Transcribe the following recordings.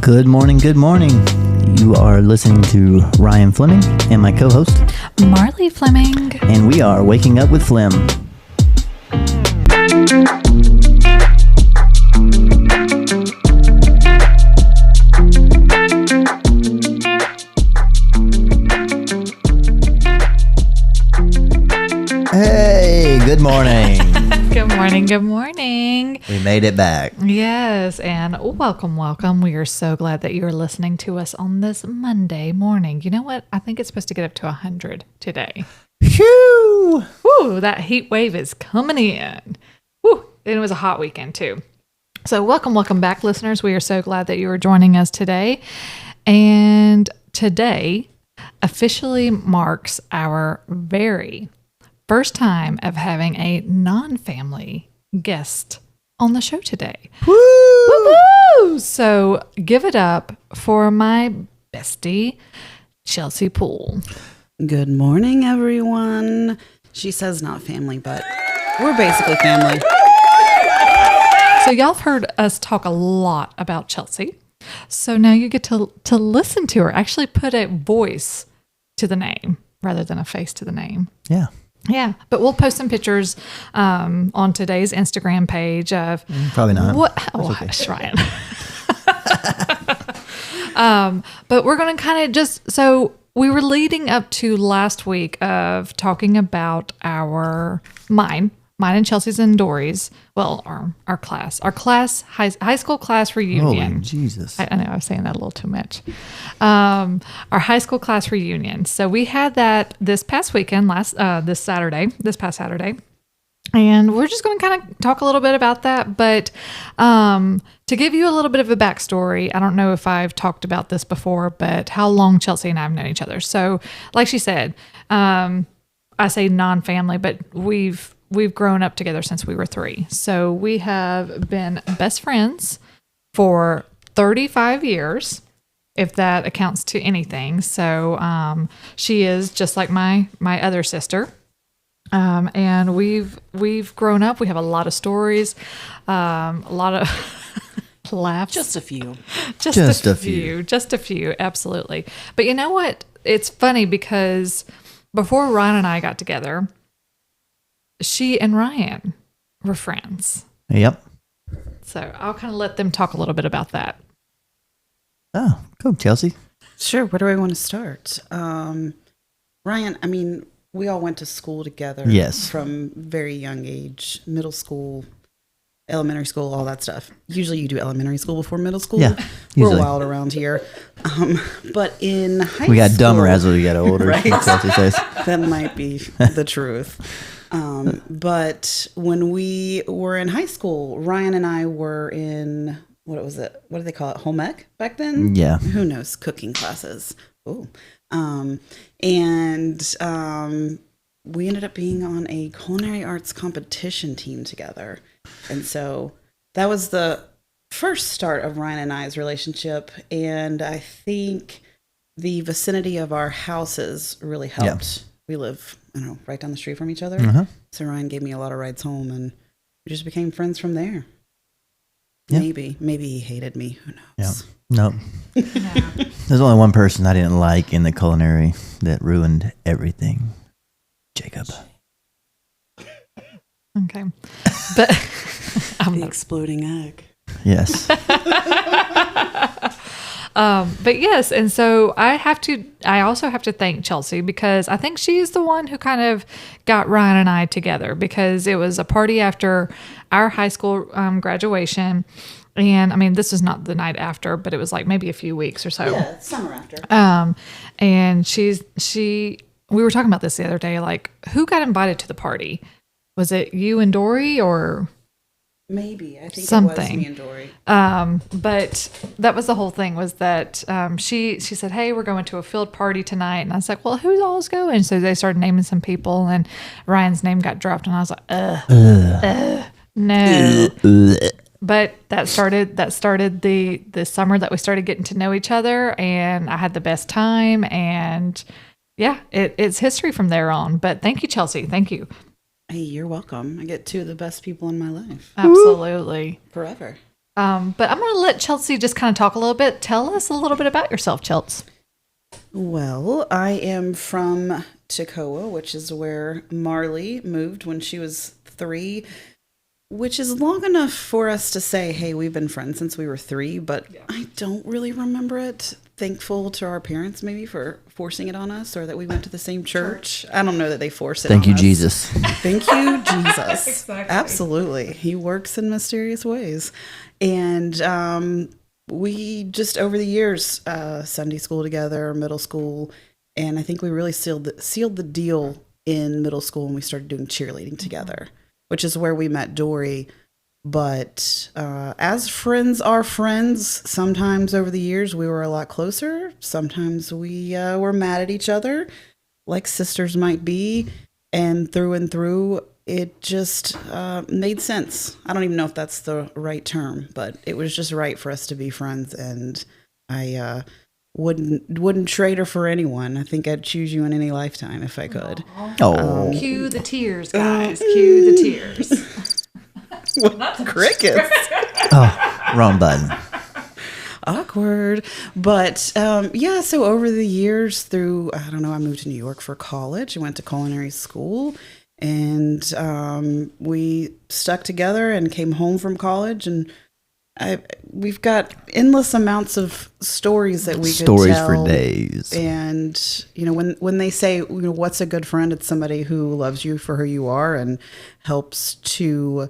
Good morning, good morning. You are listening to Ryan Fleming and my co-host, Marlee Fleming. And we are Waking Up with Flem. Hey, good morning. Good morning, good morning. We made it back. Yes, and welcome. We are so glad that you are listening to us on this Monday morning. You know what? I think it's supposed to get up to 100 today. Phew! Woo, that heat wave is coming in. Woo, and it was a hot weekend too. So welcome back, listeners. We are so glad that you are joining us today. And today officially marks our very first time of having a non-family guest on the show today. Woo! Woo-woo! So give it up for my bestie, Chelsey Poole. Good morning, everyone. She says not family, but we're basically family. So y'all have heard us talk a lot about Chelsey. So now you get to listen to her, actually put a voice to the name rather than a face to the name. Yeah. Yeah, but we'll post some pictures on today's Instagram page of Probably not. What? Oh, okay. hush, Ryan. But we're going to kind of just, so we were leading up to last week of talking about mine and Chelsey's and Dori's, well, our high school class reunion. Holy Jesus. I know I was saying that a little too much. Our high school class reunion. So we had that this past weekend, this past Saturday. And we're just going to kind of talk a little bit about that. But to give you a little bit of a backstory, I don't know if I've talked about this before, but how long Chelsey and I have known each other. So like she said, I say non-family, but we've grown up together since we were 3. So we have been best friends for 35 years, if that accounts to anything. So she is just like my other sister. And we've grown up. We have a lot of stories, a lot of laughs. Just a few. Just a few. Absolutely. But you know what? It's funny because before Ryan and I got together, she and Ryan were friends. Yep. So I'll kind of let them talk a little bit about that. Oh, go, Chelsey. Sure. Where do I want to start? Ryan, I mean, we all went to school together. Yes. From very young age, middle school, elementary school, all that stuff. Usually you do elementary school before middle school. Yeah, usually. We're wild around here. But in high school... We got dumber as we got older. Right? Chelsey says. That might be the truth. But when we were in high school, Ryan and I were in, what was it? What do they call it? Home ec back then? Yeah. Who knows? Cooking classes. Oh. We ended up being on a culinary arts competition team together. And so that was the first start of Ryan and I's relationship. And I think the vicinity of our houses really helped. Yeah. We live, right down the street from each other. Uh-huh. So Ryan gave me a lot of rides home and we just became friends from there. Yeah. Maybe he hated me. Who knows? Yeah. Nope. Yeah. There's only one person I didn't like in the culinary that ruined everything. Jacob. Okay. But the exploding egg. Yes. But yes, and so I also have to thank Chelsey because I think she's the one who kind of got Ryan and I together because it was a party after our high school graduation. And I mean, this was not the night after, but it was like maybe a few weeks or so. Yeah, summer after. And we were talking about this the other day, like who got invited to the party? Was it you and Dori or? Maybe. I think something. It was me and Dori. But that was the whole thing was that she said, hey, we're going to a field party tonight. And I was like, well, who's all's going? So they started naming some people and Ryan's name got dropped. And I was like, no. But that started the summer that we started getting to know each other. And I had the best time. And yeah, it's history from there on. But thank you, Chelsey. Thank you. Hey, you're welcome. I get 2 of the best people in my life. Absolutely. Forever. But I'm going to let Chelsey just kind of talk a little bit. Tell us a little bit about yourself, Chelsey. Well, I am from Toccoa, which is where Marlee moved when she was 3, which is long enough for us to say, hey, we've been friends since we were 3, but I don't really remember it. Thankful to our parents maybe for forcing it on us, or that we went to the same church. I don't know that they forced it Thank on you, us. Jesus. Thank you, Jesus. Exactly. Absolutely. He works in mysterious ways. And we just, over the years, Sunday school together, middle school, and I think we really sealed the deal in middle school when we started doing cheerleading together, which is where we met Dori. But as friends are friends, sometimes over the years we were a lot closer. Sometimes we were mad at each other, like sisters might be. And through, it just made sense. I don't even know if that's the right term, but it was just right for us to be friends. And I wouldn't trade her for anyone. I think I'd choose you in any lifetime if I could. Oh, Cue the tears, guys. Cue the tears. What? Crickets. oh, wrong button. Awkward. But so over the years I I moved to New York for college. I went to culinary school, and we stuck together and came home from college, and we've got endless amounts of stories that we could tell. For days. And when they say, what's a good friend, it's somebody who loves you for who you are and helps to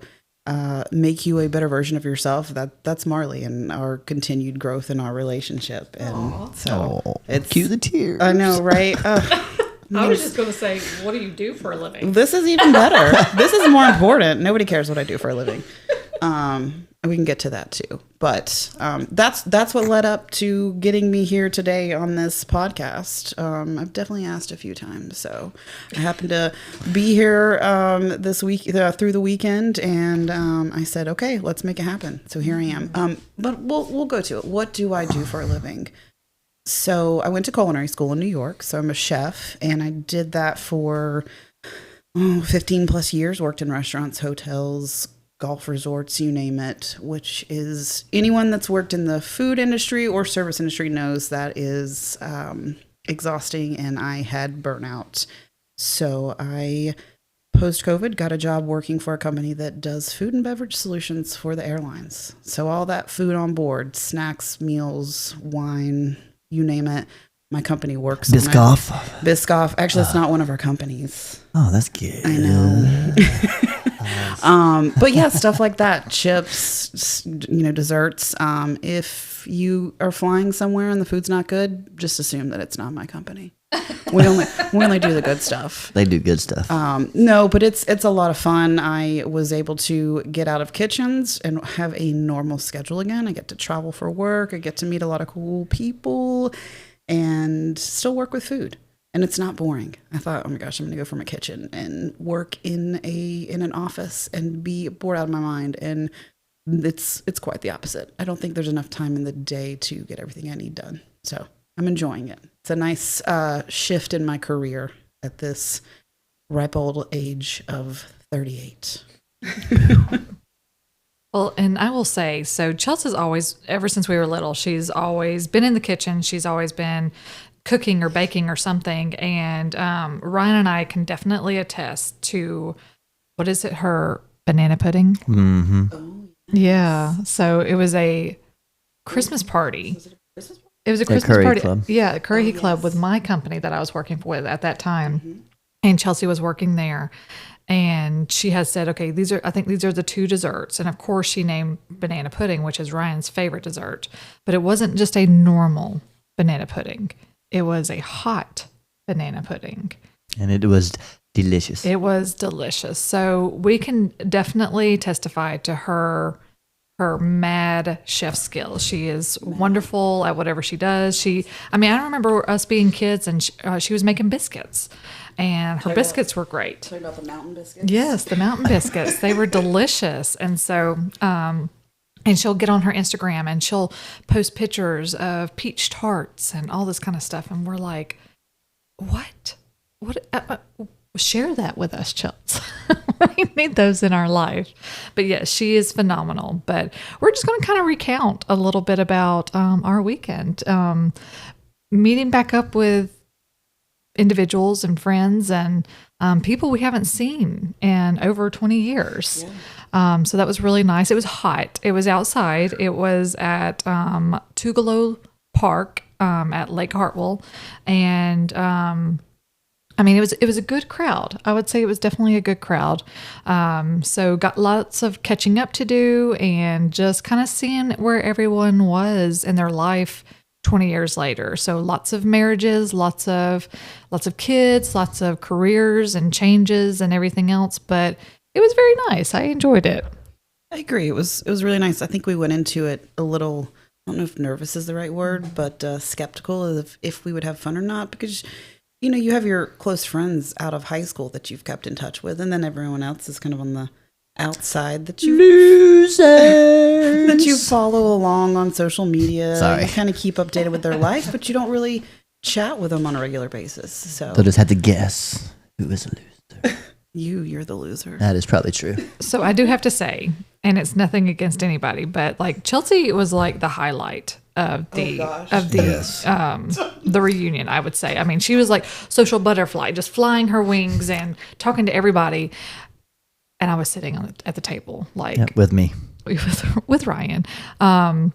make you a better version of yourself. That's Marlee and our continued growth in our relationship. And it's cue the tears. I know, right? I was just going to say, what do you do for a living? This is even better. This is more important. Nobody cares what I do for a living. We can get to that too. But that's what led up to getting me here today on this podcast. I've definitely asked a few times. So I happened to be here this week through the weekend, and I said, okay, let's make it happen. So here I am. But we'll go to it. What do I do for a living? So I went to culinary school in New York. So I'm a chef, and I did that for 15 plus years, worked in restaurants, hotels, golf resorts, you name it, which is anyone that's worked in the food industry or service industry knows that is exhausting, and I had burnout. So I, post-COVID, got a job working for a company that does food and beverage solutions for the airlines. So all that food on board, snacks, meals, wine, you name it, my company works Biscoff? on it. Biscoff. Actually, it's not one of our companies. Oh, that's good. I know. But yeah, stuff like that, chips, desserts. If you are flying somewhere and the food's not good, just assume that it's not my company. We only do the good stuff. They do good stuff. No, but it's a lot of fun. I was able to get out of kitchens and have a normal schedule again. I get to travel for work. I get to meet a lot of cool people and still work with food. And it's not boring. I thought, oh my gosh, I'm going to go from a kitchen and work in an office and be bored out of my mind. And it's quite the opposite. I don't think there's enough time in the day to get everything I need done. So I'm enjoying it. It's a nice shift in my career at this ripe old age of 38. Well, and I will say, so Chelsea's always, ever since we were little, she's always been in the kitchen. She's always been cooking or baking or something. And Ryan and I can definitely attest to, what is it, her banana pudding? Mm-hmm. Oh, Yeah. So it was a Christmas party. Was it a Christmas party? It was a The Christmas Curry party. Club. Yeah, the Curry Oh, Club yes. with my company that I was working with at that time. Mm-hmm. And Chelsey was working there. And she has said, okay, I think these are the 2 desserts. And of course she named banana pudding, which is Ryan's favorite dessert. But it wasn't just a normal banana pudding. It was a hot banana pudding. And it was delicious. It was delicious. So we can definitely testify to her mad chef skills. She is wonderful at whatever she does. I remember us being kids, and she was making biscuits, and her biscuits were great. Talking about the mountain biscuits? Yes, the mountain biscuits. They were delicious. And so, and she'll get on her Instagram and she'll post pictures of peach tarts and all this kind of stuff. And we're like, what? share that with us, Chelsey. We need those in our life. But yes, she is phenomenal. But we're just going to kind of recount a little bit about our weekend. Meeting back up with individuals and friends and people we haven't seen in over 20 years. Yeah. So that was really nice. It was hot. It was outside. It was at Tugalo Park at Lake Hartwell. And I mean, it was a good crowd. I would say it was definitely a good crowd. So got lots of catching up to do and just kind of seeing where everyone was in their life 20 years later. So lots of marriages, lots of kids, lots of careers and changes and everything else. But it was very nice. I enjoyed it. I agree. It was really nice. I think we went into it a little, I don't know if nervous is the right word, but skeptical of if we would have fun or not, because you have your close friends out of high school that you've kept in touch with, and then everyone else is kind of on the outside that you losers that you follow along on social media. Sorry. You kind of keep updated with their life, but you don't really chat with them on a regular basis. So just had to guess who is a loser. You're the loser. That is probably true. So I do have to say, and it's nothing against anybody, but like Chelsey was like the highlight of the the reunion, I would say. I mean, she was like social butterfly, just flying her wings and talking to everybody. And I was sitting at the table, like with me, with Ryan. And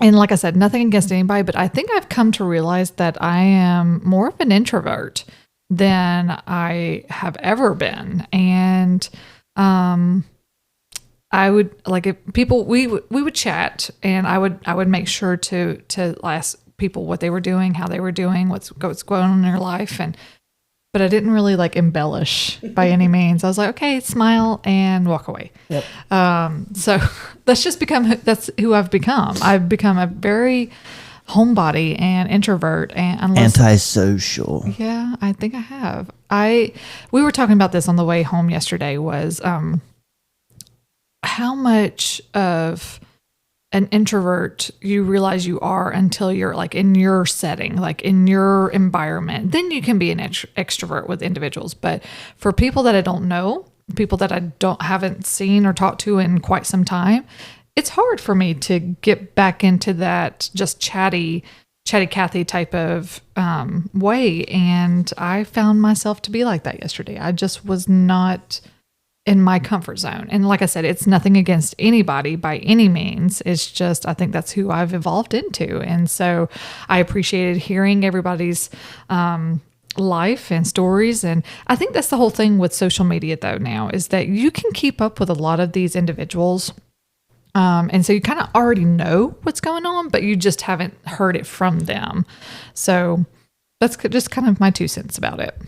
like I said, nothing against anybody, but I think I've come to realize that I am more of an introvert than I have ever been. And I would like if people we would chat, and I would make sure to ask people what they were doing, how they were doing, what's going on in their life, but I didn't really like embellish by any means. I was like, okay, smile and walk away. Yep. So that's who I've become. I've become a very homebody and introvert and antisocial. Yeah, I think I have. We were talking about this on the way home yesterday, was how much of an introvert you realize you are until you're like in your setting, like in your environment. Then you can be an extrovert with individuals. But for people that I don't know, people that I haven't seen or talked to in quite some time, it's hard for me to get back into that just chatty Cathy type of way. And I found myself to be like that yesterday. I just was not in my comfort zone. And like I said, it's nothing against anybody by any means. It's just, I think that's who I've evolved into. And so I appreciated hearing everybody's life and stories. And I think that's the whole thing with social media though now, is that you can keep up with a lot of these individuals. And so you kind of already know what's going on, but you just haven't heard it from them. So that's just kind of my 2 cents about it.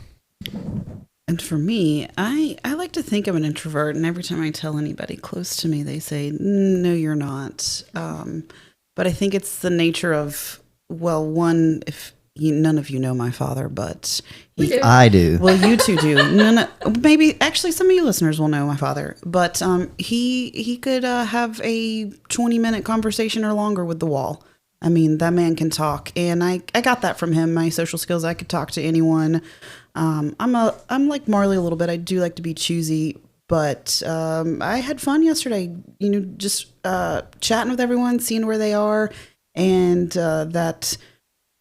And for me, I like to think I'm an introvert, and every time I tell anybody close to me, they say, no, you're not. But I think it's the nature of, well, one, if none of you know my father, but I do. Well, you two do. Maybe actually some of you listeners will know my father, but he could have a 20-minute conversation or longer with the wall. I mean, that man can talk, and I got that from him. My social skills, I could talk to anyone. I'm like Marlee a little bit. I do like to be choosy, but I had fun yesterday. Just chatting with everyone, seeing where they are, and that.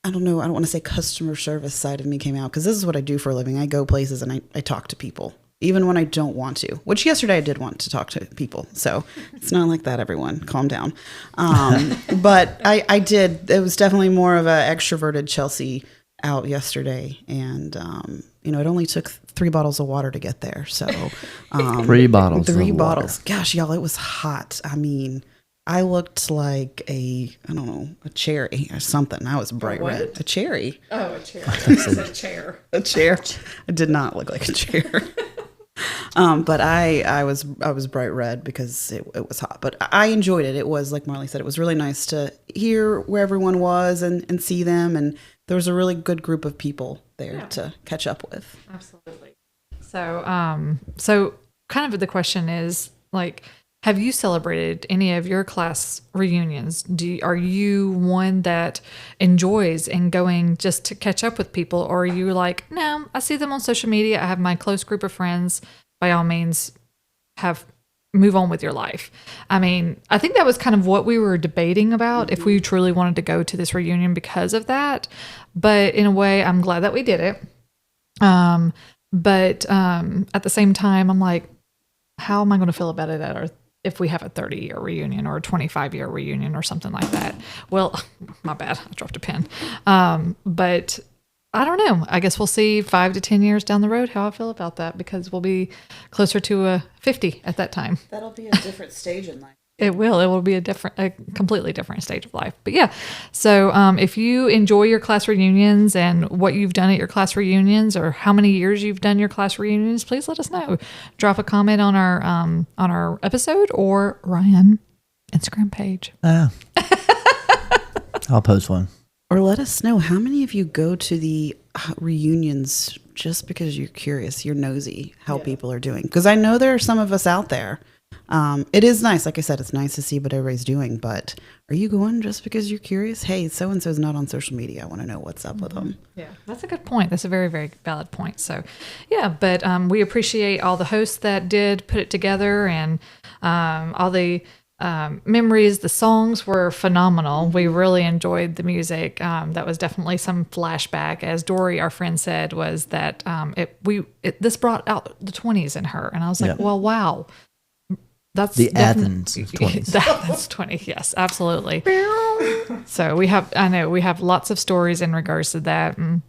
I don't know. I don't want to say customer service side of me came out, because this is what I do for a living. I go places and I talk to people, even when I don't want to, which yesterday I did want to talk to people. So it's not like that, everyone. Calm down. But I did. It was definitely more of an extroverted Chelsey out yesterday. And, it only took 3 bottles of water to get there. So 3 bottles. 3 bottles. Gosh, y'all, it was hot. I mean, I looked like a cherry or something. I was bright red. A cherry. Oh, a cherry. A chair. A chair. I did not look like a chair. But I was bright red because it was hot. But I enjoyed it. It was, like Marlee said, it was really nice to hear where everyone was and see them. And there was a really good group of people there to catch up with. Absolutely. So kind of the question is, like, have you celebrated any of your class reunions? Are you one that enjoys and going just to catch up with people? Or are you like, no, I see them on social media. I have my close group of friends. By all means, move on with your life. I mean, I think that was kind of what we were debating about, if we truly wanted to go to this reunion because of that. But in a way, I'm glad that we did it. But at the same time, I'm like, how am I going to feel about it if we have a 30-year reunion or a 25-year reunion or something like that? Well, my bad. I dropped a pen. But I don't know. I guess we'll see 5 to 10 years down the road how I feel about that, because we'll be closer to 50 at that time. That'll be a different stage in life. It will. It will be a completely different stage of life. But yeah, so if you enjoy your class reunions and what you've done at your class reunions, or how many years you've done your class reunions, please let us know. Drop a comment on our episode or Ryan Instagram page. I'll post one. Or let us know, how many of you go to the reunions just because you're curious, you're nosy how people are doing? Because I know there are some of us out there. It is nice. Like I said, it's nice to see what everybody's doing, but are you going just because you're curious? Hey, so-and-so's not on social media. I want to know what's up with them. Yeah, that's a good point. That's a very, very valid point. So yeah, but we appreciate all the hosts that did put it together, and all the memories. The songs were phenomenal. We really enjoyed the music. That was definitely some flashback. As Dori, our friend, said, was that this brought out the 20s in her. And I was like, well, wow. That's the Athens 20s. The Athens 20, yes, absolutely. So we have lots of stories in regards to that. And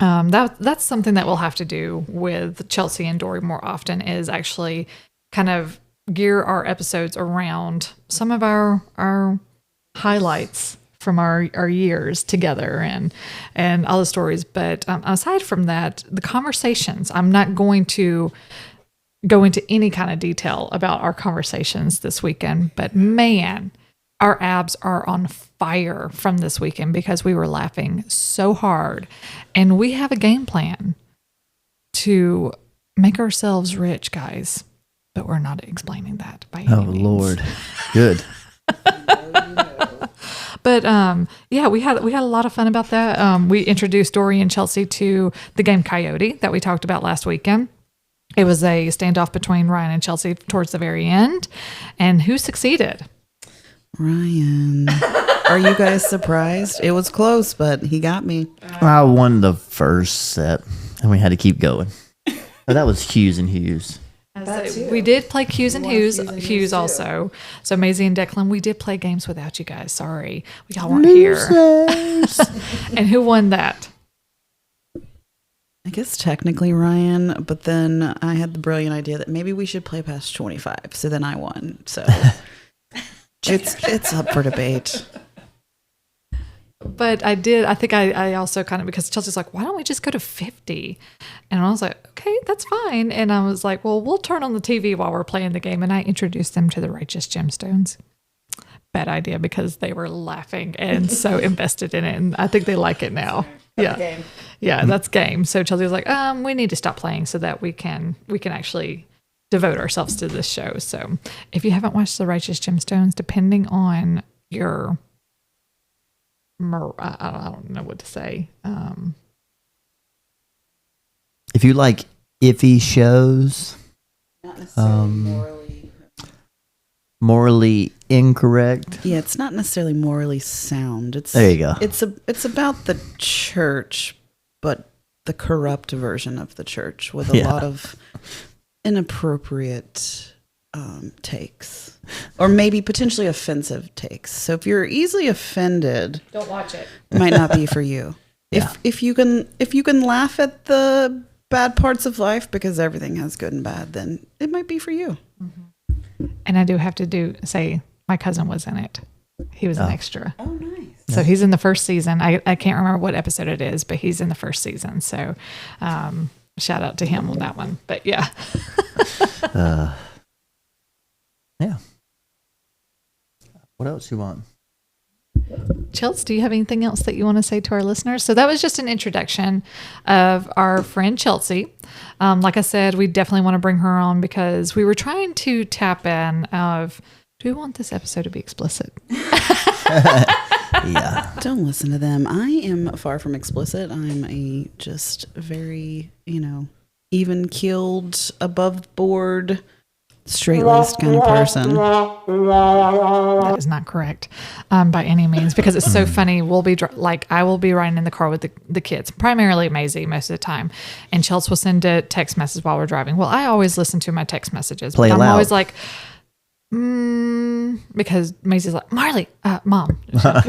that's something that we'll have to do with Chelsey and Dori more often, is actually kind of gear our episodes around some of our highlights from our years together and all the stories. But aside from that, the conversations, I'm not going to go into any kind of detail about our conversations this weekend, but man, our abs are on fire from this weekend because we were laughing so hard. And we have a game plan to make ourselves rich, guys. But we're not explaining that by any means. Lord. Good. But yeah, we had a lot of fun about that. We introduced Dori and Chelsey to the game Coyote that we talked about last weekend. It was a standoff between Ryan and Chelsey towards the very end. And who succeeded? Ryan. Are you guys surprised? It was close, but he got me. I won the first set, and we had to keep going. But that was Hughes and Hughes. We did play Hughes and Hughes also. So Maisie and Declan, we did play games without you guys. Sorry, y'all weren't here. And who won that? I guess technically Ryan, but then I had the brilliant idea that maybe we should play past 25. So then I won. So it's up for debate. But I think I also kind of, because Chelsea's like, why don't we just go to 50? And I was like, okay, that's fine. And I was like, well, we'll turn on the TV while we're playing the game. And I introduced them to the Righteous Gemstones. Bad idea, because they were laughing and so invested in it. And I think they like it now. Yeah. Game. Yeah, that's game. So Chelsea was like, we need to stop playing so that we can actually devote ourselves to this show. So if you haven't watched the Righteous Gemstones, depending on your, I don't know what to say. If you like iffy shows, Not necessarily morally incorrect. Yeah, it's not necessarily morally sound. There you go. It's about the church, but the corrupt version of the church with a lot of inappropriate takes, or maybe potentially offensive takes. So if you're easily offended, don't watch it. It might not be for you. If you can laugh at the bad parts of life, because everything has good and bad, then it might be for you. Mm-hmm. And I do have to say my cousin was in it. He was an extra. Oh, nice. So he's in the first season. I can't remember what episode it is, but he's in the first season. So shout out to him on that one. But yeah. Yeah. What else you want? Chelsey, do you have anything else that you want to say to our listeners? So that was just an introduction of our friend Chelsey. Like I said, we definitely want to bring her on because we were trying to tap in of, do we want this episode to be explicit? Yeah. Don't listen to them. I am far from explicit. I'm a just very, even keeled, above board, straight laced kind of person. That is not correct by any means, because it's so funny. We'll be I will be riding in the car with the kids, primarily Maisie most of the time, and Chelsey will send a text message while we're driving. Well, I always listen to my text messages. Play but it I'm loud. always like, because Maisie's like, Marlee, Mom.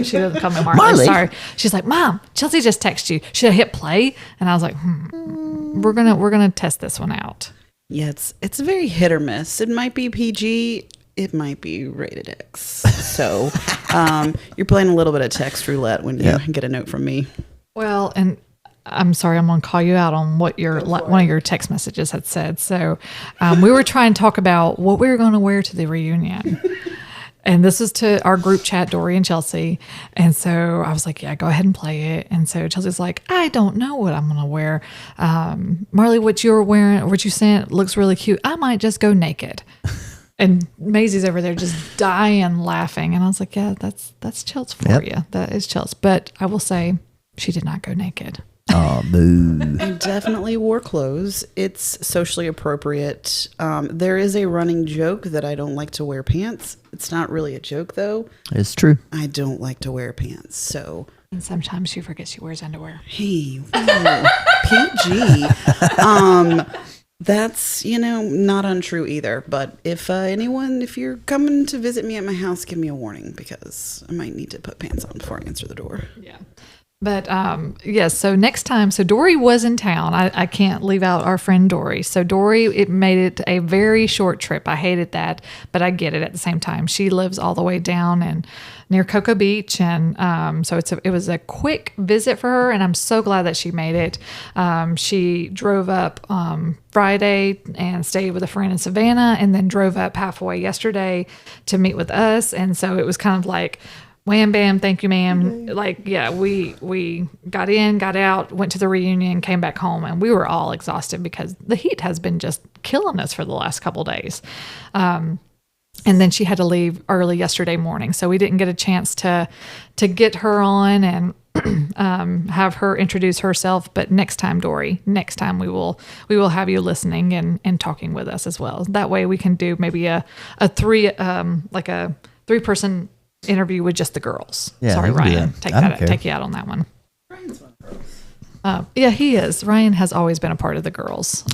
She doesn't call me Marlee. Marlee? Sorry. She's like, Mom, Chelsey just texted you. Should I hit play? And I was like, we're gonna test this one out. Yeah, it's very hit or miss. It might be PG. It might be rated X. So you're playing a little bit of text roulette when you get a note from me. Well, and I'm sorry, I'm going to call you out on what one of your text messages had said. So we were trying to talk about what we were going to wear to the reunion. And this is to our group chat, Dori and Chelsey. And so I was like, yeah, go ahead and play it. And so Chelsea's like, I don't know what I'm going to wear. Marlee, what you're wearing, what you sent looks really cute. I might just go naked. And Maisie's over there just dying laughing. And I was like, yeah, that's Chelsey for you. That is Chelsey. But I will say she did not go naked. Oh, boo. I definitely wore clothes. It's socially appropriate. There is a running joke that I don't like to wear pants. It's not really a joke, though. It's true. I don't like to wear pants. So, And sometimes she forgets she wears underwear. hey, whoa, PG. That's, not untrue either. But if you're coming to visit me at my house, give me a warning because I might need to put pants on before I answer the door. Yeah. But yes, so next time, so Dori was in town. I can't leave out our friend Dori. So Dori, it made it a very short trip. I hated that, but I get it at the same time. She lives all the way down and near Cocoa Beach, and so it was a quick visit for her, and I'm so glad that she made it. She drove up Friday and stayed with a friend in Savannah, and then drove up halfway yesterday to meet with us, and so it was kind of like, wham, bam, thank you, ma'am. Like, yeah, we got in, got out, went to the reunion, came back home, and we were all exhausted because the heat has been just killing us for the last couple of days. And then she had to leave early yesterday morning, so we didn't get a chance to get her on and have her introduce herself. But next time, Dori, we will have you listening and talking with us as well. That way we can do maybe a 3-person interview with just the girls. Yeah, sorry, Ryan. Take you out on that one. Ryan's one of those. Yeah, he is. Ryan has always been a part of the girls.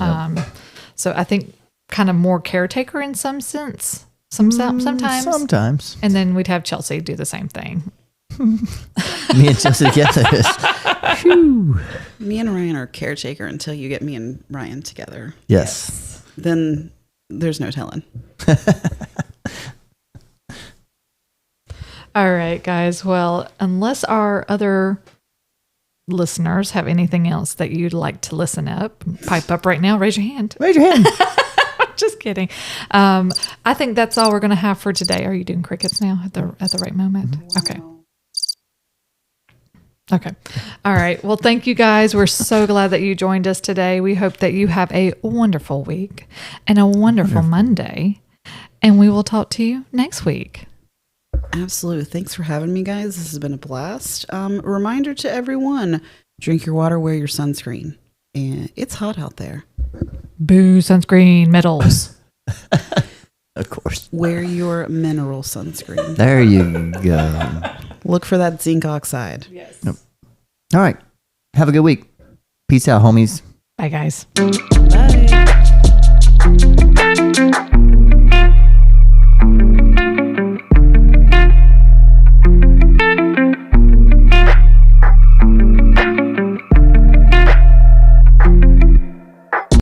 So I think kind of more caretaker in some sense. Sometimes. Sometimes. And then we'd have Chelsey do the same thing. Me and Chelsey together. Phew. Me and Ryan are caretaker until you get me and Ryan together. Yes. Then there's no telling. All right, guys. Well, unless our other listeners have anything else that you'd like to pipe up right now, raise your hand. Raise your hand. Just kidding. I think that's all we're going to have for today. Are you doing crickets now at the right moment? Okay. All right. Well, thank you guys. We're so glad that you joined us today. We hope that you have a wonderful week and a wonderful Monday. And we will talk to you next week. Absolutely. Thanks for having me, guys. This has been a blast. Reminder to everyone, drink your water, wear your sunscreen. And it's hot out there. Boo, sunscreen, medals. Of course. Wear your mineral sunscreen. There you go. Look for that zinc oxide. Yes. Yep. All right. Have a good week. Peace out, homies. Bye, guys. Bye.